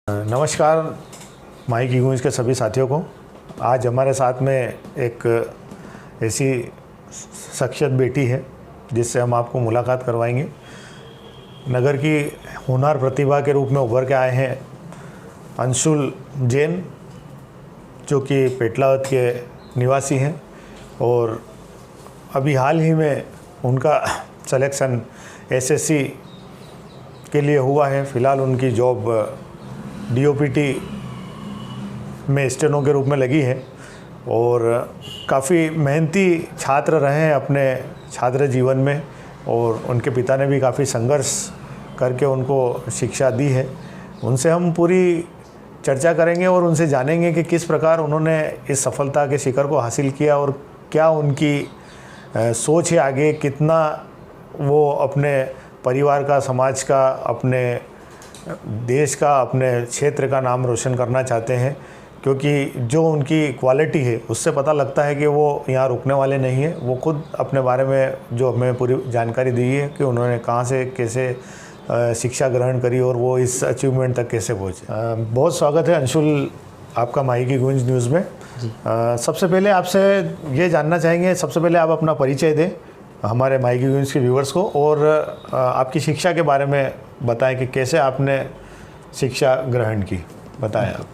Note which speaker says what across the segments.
Speaker 1: नमस्कार माई की गूंज के सभी साथियों को। आज हमारे साथ में एक ऐसी शख्सियत बैठी है जिससे हम आपको मुलाकात करवाएंगे। नगर की होनहार प्रतिभा के रूप में उभर के आए हैं अंशुल जैन, जो कि पेटलावत के निवासी हैं और अभी हाल ही में उनका सिलेक्शन एसएससी के लिए हुआ है। फ़िलहाल उनकी जॉब डीओपीटी में स्टेनो के रूप में लगी है और काफ़ी मेहनती छात्र रहे हैं अपने छात्र जीवन में और उनके पिता ने भी काफ़ी संघर्ष करके उनको शिक्षा दी है। उनसे हम पूरी चर्चा करेंगे और उनसे जानेंगे कि किस प्रकार उन्होंने इस सफलता के शिखर को हासिल किया और क्या उनकी सोच है आगे, कितना वो अपने परिवार का, समाज का, अपने देश का, अपने क्षेत्र का नाम रोशन करना चाहते हैं। क्योंकि जो उनकी क्वालिटी है उससे पता लगता है कि वो यहाँ रुकने वाले नहीं हैं। वो खुद अपने बारे में जो हमें पूरी जानकारी दी है कि उन्होंने कहाँ से कैसे शिक्षा ग्रहण करी और वो इस अचीवमेंट तक कैसे पहुँचे। बहुत स्वागत है अंशुल आपका माई की गूंज न्यूज़ में। सबसे पहले आपसे ये जानना चाहेंगे, सबसे पहले आप अपना परिचय दें हमारे माई की गूंज के व्यूवर्स को और आपकी शिक्षा के बारे में बताएं कि कैसे आपने शिक्षा ग्रहण की, बताएं आप।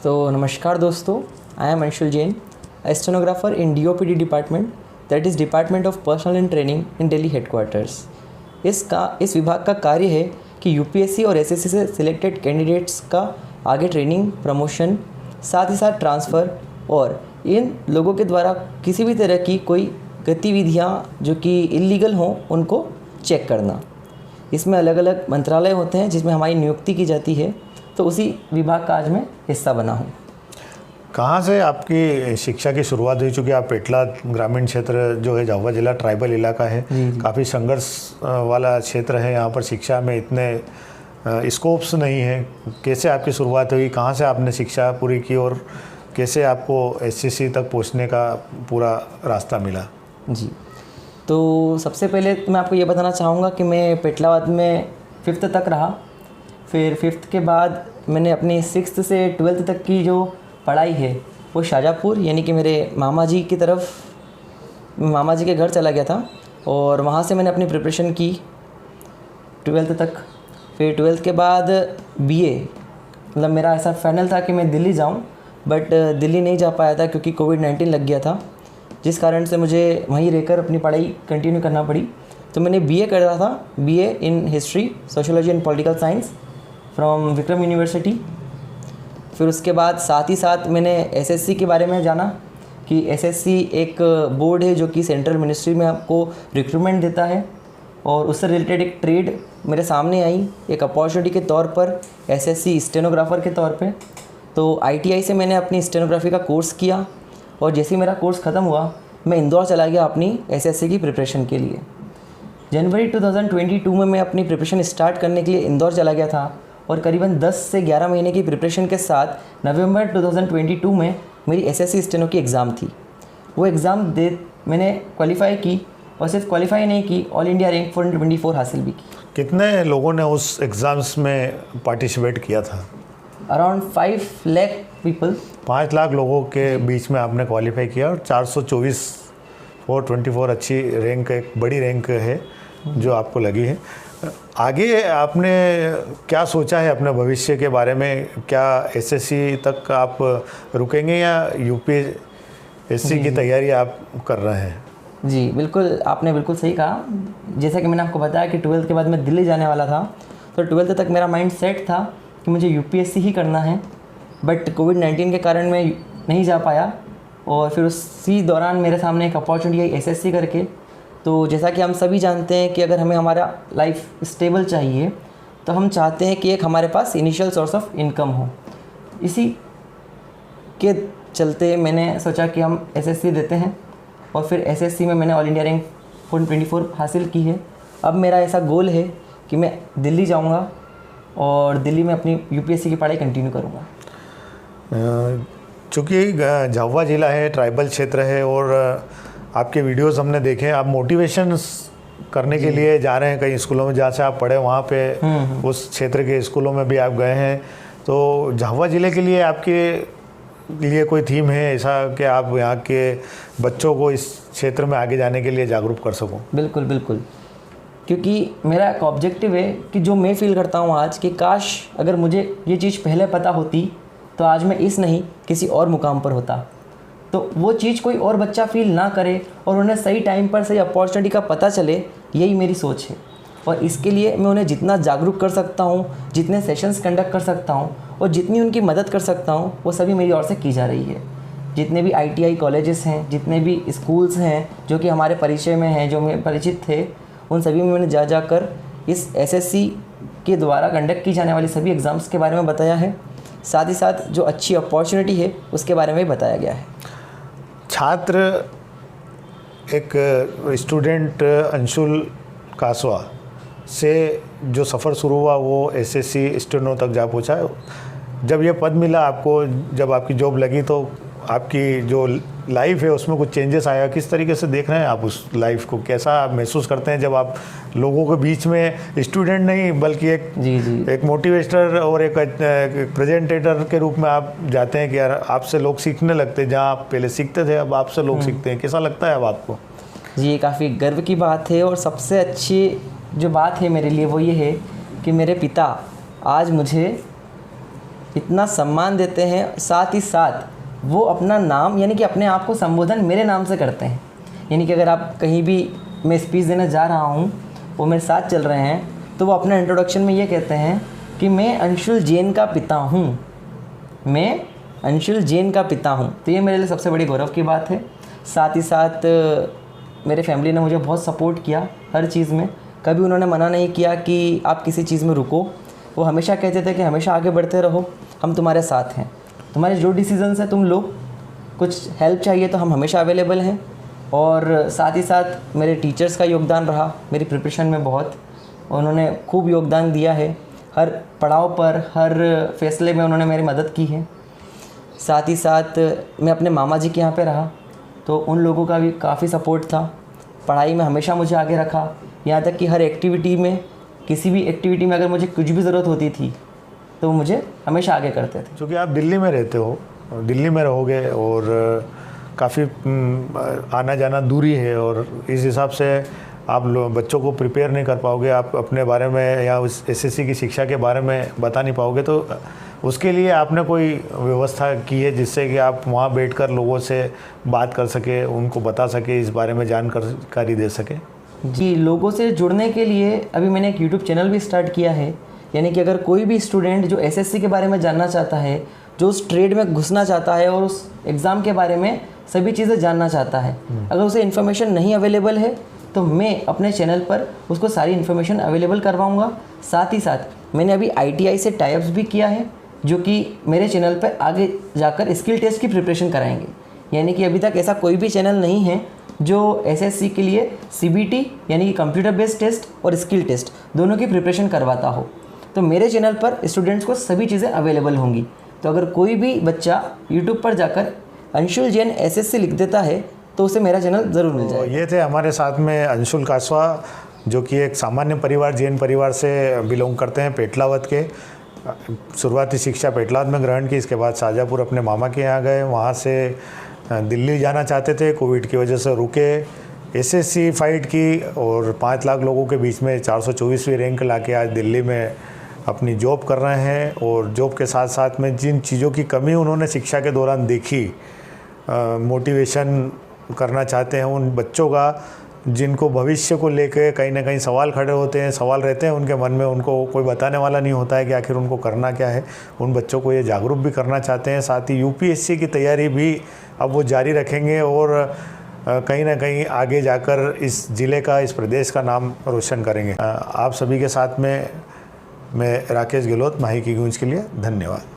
Speaker 2: तो नमस्कार दोस्तों, I am Anshul Jain, stenographer in DOPT department, that is department of personal and training in Delhi headquarters. इस विभाग का कार्य है कि यूपीएससी और एसएससी से सिलेक्टेड कैंडिडेट्स का आगे ट्रेनिंग, प्रमोशन, साथ ही साथ ट्रांसफ़र और इन लोगों के द्वारा किसी भी तरह की कोई गतिविधियाँ जो कि इलीगल हों उनको चेक करना। इसमें अलग अलग मंत्रालय होते हैं जिसमें हमारी नियुक्ति की जाती है, तो उसी विभाग का आज मैं हिस्सा बना हूँ।
Speaker 1: कहाँ से आपकी शिक्षा की शुरुआत हुई? चूँकि आप पेटला ग्रामीण क्षेत्र जो है झाबुआ जिला ट्राइबल इलाका है, काफ़ी संघर्ष वाला क्षेत्र है। यहाँ पर शिक्षा में इतने स्कोप्स नहीं है। कैसे आपकी शुरुआत हुई, कहाँ से आपने शिक्षा पूरी की और कैसे आपको एसएससी तक पहुँचने का पूरा रास्ता मिला?
Speaker 2: जी, तो सबसे पहले तो मैं आपको ये बताना चाहूँगा कि मैं पेटलावत में 5th तक रहा। फिर 5th के बाद मैंने अपनी 6th से 12th तक की जो पढ़ाई है वो शाहजहाँपुर यानी कि मेरे मामा जी की तरफ, मामा जी के घर चला गया था और वहाँ से मैंने अपनी प्रिपरेशन की 12th तक। फिर 12th के बाद बीए, मतलब मेरा ऐसा फाइनल था कि मैं दिल्ली जाऊँ, बट दिल्ली नहीं जा पाया था क्योंकि कोविड-19 लग गया था, जिस कारण से मुझे वहीं रहकर अपनी पढ़ाई कंटिन्यू करना पड़ी। तो मैंने बीए कर रहा था, BA in history, sociology and political science from Vikram university. फिर उसके बाद साथ ही साथ मैंने एसएससी के बारे में जाना कि एसएससी एक बोर्ड है जो कि सेंट्रल मिनिस्ट्री में आपको रिक्रूटमेंट देता है और उससे रिलेटेड एक ट्रेड मेरे सामने आई एक अपॉर्चुनिटी के तौर पर, एसएससी स्टेनोग्राफर के तौर पे। तो आईटीआई से मैंने अपनी स्टेनोग्राफी का कोर्स किया और जैसे ही मेरा कोर्स ख़त्म हुआ मैं इंदौर चला गया अपनी एसएससी की प्रिपरेशन के लिए। जनवरी 2022 में मैं अपनी प्रिपरेशन स्टार्ट करने के लिए इंदौर चला गया था और करीबन 10 से 11 महीने की प्रिपरेशन के साथ नवंबर 2022 में मेरी एसएससी स्टेनो की एग्ज़ाम थी। वो एग्ज़ाम मैंने क्वालिफाई की और सिर्फ क्वालिफाई नहीं की, ऑल इंडिया रैंक 424 हासिल भी की।
Speaker 1: कितने लोगों ने उस एग्ज़ाम्स में पार्टिसिपेट किया था?
Speaker 2: Around 5 lakh people.
Speaker 1: 5 लाख लोगों के बीच में आपने क्वालिफाई किया और 424 अच्छी रैंक, एक बड़ी रैंक है जो आपको लगी है। आगे आपने क्या सोचा है अपने भविष्य के बारे में? क्या एसएससी तक आप रुकेंगे या यूपीएससी की तैयारी आप कर रहे हैं?
Speaker 2: जी बिल्कुल, आपने बिल्कुल सही कहा। जैसा कि मैंने आपको बताया कि 12th के बाद मैं दिल्ली जाने वाला था, तो 12th तक मेरा माइंड सेट था कि मुझे यूपीएससी ही करना है, बट कोविड-19 के कारण मैं नहीं जा पाया और फिर उसी दौरान मेरे सामने एक अपॉर्चुनिटी आई एसएससी करके। तो जैसा कि हम सभी जानते हैं कि अगर हमें हमारा लाइफ स्टेबल चाहिए तो हम चाहते हैं कि एक हमारे पास इनिशियल सोर्स ऑफ इनकम हो। इसी के चलते मैंने सोचा कि हम एसएससी देते हैं और फिर एसएससी में मैंने ऑल इंडिया रैंक 424 हासिल की है। अब मेरा ऐसा गोल है कि मैं दिल्ली जाऊंगा और दिल्ली में अपनी यूपीएससी की पढ़ाई कंटिन्यू करूंगा।
Speaker 1: चूँकि झाबुआ जिला है, ट्राइबल क्षेत्र है और आपके वीडियोस हमने देखे, आप मोटिवेशन करने के लिए जा रहे हैं कई स्कूलों में, जहाँ से आप पढ़े वहाँ पे उस क्षेत्र के स्कूलों में भी आप गए हैं। तो झाबुआ ज़िले के लिए आपके लिए कोई थीम है ऐसा कि आप यहाँ के बच्चों को इस क्षेत्र में आगे जाने के लिए जागरूक कर सको?
Speaker 2: बिल्कुल बिल्कुल, क्योंकि मेरा एक ऑब्जेक्टिव है कि जो मैं फील करता हूँ आज कि काश अगर मुझे ये चीज़ पहले पता होती तो आज मैं इस नहीं किसी और मुकाम पर होता। तो वो चीज़ कोई और बच्चा फील ना करे और उन्हें सही टाइम पर सही अपॉर्चुनिटी का पता चले, यही मेरी सोच है। और इसके लिए मैं उन्हें जितना जागरूक कर सकता हूँ, जितने सेशंस कंडक्ट कर सकता हूँ और जितनी उनकी मदद कर सकता हूँ, वो सभी मेरी ओर से की जा रही है। जितने भी ITI कॉलेजेस हैं, जितने भी स्कूल्स हैं जो कि हमारे परिचय में हैं, जो मेरे परिचित थे, उन सभी में मैंने जाकर इस SSC के द्वारा कंडक्ट की जाने वाली सभी एग्ज़ाम्स के बारे में बताया है। साथ ही साथ जो अच्छी अपॉर्चुनिटी है उसके बारे में भी बताया गया है।
Speaker 1: छात्र एक स्टूडेंट अंशुल कासवा से जो सफ़र शुरू हुआ वो SSC स्टेनो तक जा पहुंचा। जब ये पद मिला आपको, जब आपकी जॉब लगी, तो आपकी जो लाइफ है उसमें कुछ चेंजेस आया? किस तरीके से देख रहे हैं आप उस लाइफ को? कैसा आप महसूस करते हैं जब आप लोगों के बीच में स्टूडेंट नहीं बल्कि एक मोटिवेटर और एक प्रेजेंटेटर के रूप में आप जाते हैं कि यार आपसे लोग सीखने लगते हैं, जहाँ आप पहले सीखते थे अब आपसे लोग सीखते हैं। कैसा लगता है अब आपको?
Speaker 2: जी, ये काफ़ी गर्व की बात है और सबसे अच्छी जो बात है मेरे लिए वो ये है कि मेरे पिता आज मुझे इतना सम्मान देते हैं, साथ ही साथ वो अपना नाम यानी कि अपने आप को संबोधन मेरे नाम से करते हैं। यानी कि अगर आप कहीं भी मैं स्पीच देने जा रहा हूँ, वो मेरे साथ चल रहे हैं, तो वो अपने इंट्रोडक्शन में ये कहते हैं कि मैं अंशुल जैन का पिता हूँ, मैं अंशुल जैन का पिता हूँ। तो ये मेरे लिए सबसे बड़ी गौरव की बात है। साथ ही साथ मेरे फैमिली ने मुझे बहुत सपोर्ट किया हर चीज़ में। कभी उन्होंने मना नहीं किया कि आप किसी चीज़ में रुको। वो हमेशा कहते थे कि हमेशा आगे बढ़ते रहो, हम तुम्हारे साथ हैं, तुम्हारे जो डिसीजंस हैं तुम लो, कुछ हेल्प चाहिए तो हम हमेशा अवेलेबल हैं। और साथ ही साथ मेरे टीचर्स का योगदान रहा मेरी प्रिपरेशन में बहुत। उन्होंने खूब योगदान दिया है, हर पड़ाव पर, हर फैसले में उन्होंने मेरी मदद की है। साथ ही साथ मैं अपने मामा जी के यहाँ पे रहा, तो उन लोगों का भी काफ़ी सपोर्ट था। पढ़ाई में हमेशा मुझे आगे रखा, यहाँ तक कि हर एक्टिविटी में, किसी भी एक्टिविटी में अगर मुझे कुछ भी ज़रूरत होती थी तो मुझे हमेशा आगे करते थे।
Speaker 1: क्योंकि आप दिल्ली में रहते हो, दिल्ली में रहोगे और काफ़ी आना जाना दूरी है, और इस हिसाब से आप बच्चों को प्रिपेयर नहीं कर पाओगे, आप अपने बारे में या उस SSC की शिक्षा के बारे में बता नहीं पाओगे। तो उसके लिए आपने कोई व्यवस्था की है जिससे कि आप वहाँ बैठकर लोगों से बात कर सके, उनको बता सके, इस बारे में जानकारी दे सके?
Speaker 2: जी, लोगों से जुड़ने के लिए अभी मैंने एक YouTube चैनल भी स्टार्ट किया है। यानी कि अगर कोई भी स्टूडेंट जो SSC के बारे में जानना चाहता है, जो उस ट्रेड में घुसना चाहता है और उस एग्ज़ाम के बारे में सभी चीज़ें जानना चाहता है, अगर उसे इन्फॉर्मेशन नहीं अवेलेबल है तो मैं अपने चैनल पर उसको सारी इन्फॉर्मेशन अवेलेबल करवाऊँगा। साथ ही साथ मैंने अभी ITI से टाइप्स भी किया है, जो कि मेरे चैनल पर आगे जाकर स्किल टेस्ट की प्रिपरेशन कराएंगे। यानी कि अभी तक ऐसा कोई भी चैनल नहीं है जो SSC के लिए CBT यानी कि कंप्यूटर बेस्ड टेस्ट और स्किल टेस्ट दोनों की प्रिपरेशन करवाता हो। तो मेरे चैनल पर स्टूडेंट्स को सभी चीज़ें अवेलेबल होंगी। तो अगर कोई भी बच्चा YouTube पर जाकर अंशुल जैन SSC लिख देता है तो उसे मेरा चैनल ज़रूर मिल जाएगा।
Speaker 1: ये थे हमारे साथ में अंशुल कासवा, जो कि एक सामान्य परिवार, जैन परिवार से बिलोंग करते हैं, पेटलावद के। शुरुआती शिक्षा पेटलावद में ग्रहण की, इसके बाद शाहजहाँपुर अपने मामा के यहाँ गए, वहाँ से दिल्ली जाना चाहते थे, कोविड की वजह से रुके, SSC फाइट की और 5 लाख लोगों के बीच में 424वीं रैंक लाके आज दिल्ली में अपनी जॉब कर रहे हैं। और जॉब के साथ साथ में जिन चीज़ों की कमी उन्होंने शिक्षा के दौरान देखी, मोटिवेशन करना चाहते हैं उन बच्चों का, जिनको भविष्य को लेकर कहीं ना कहीं सवाल खड़े होते हैं, सवाल रहते हैं उनके मन में, उनको कोई बताने वाला नहीं होता है कि आखिर उनको करना क्या है। उन बच्चों को ये जागरूक भी करना चाहते हैं। साथ ही UPSC की तैयारी भी अब वो जारी रखेंगे और कहीं ना कहीं आगे जाकर इस ज़िले का, इस प्रदेश का नाम रोशन करेंगे। आप सभी के साथ में मैं राकेश गहलोत, माही की गूंज के लिए धन्यवाद।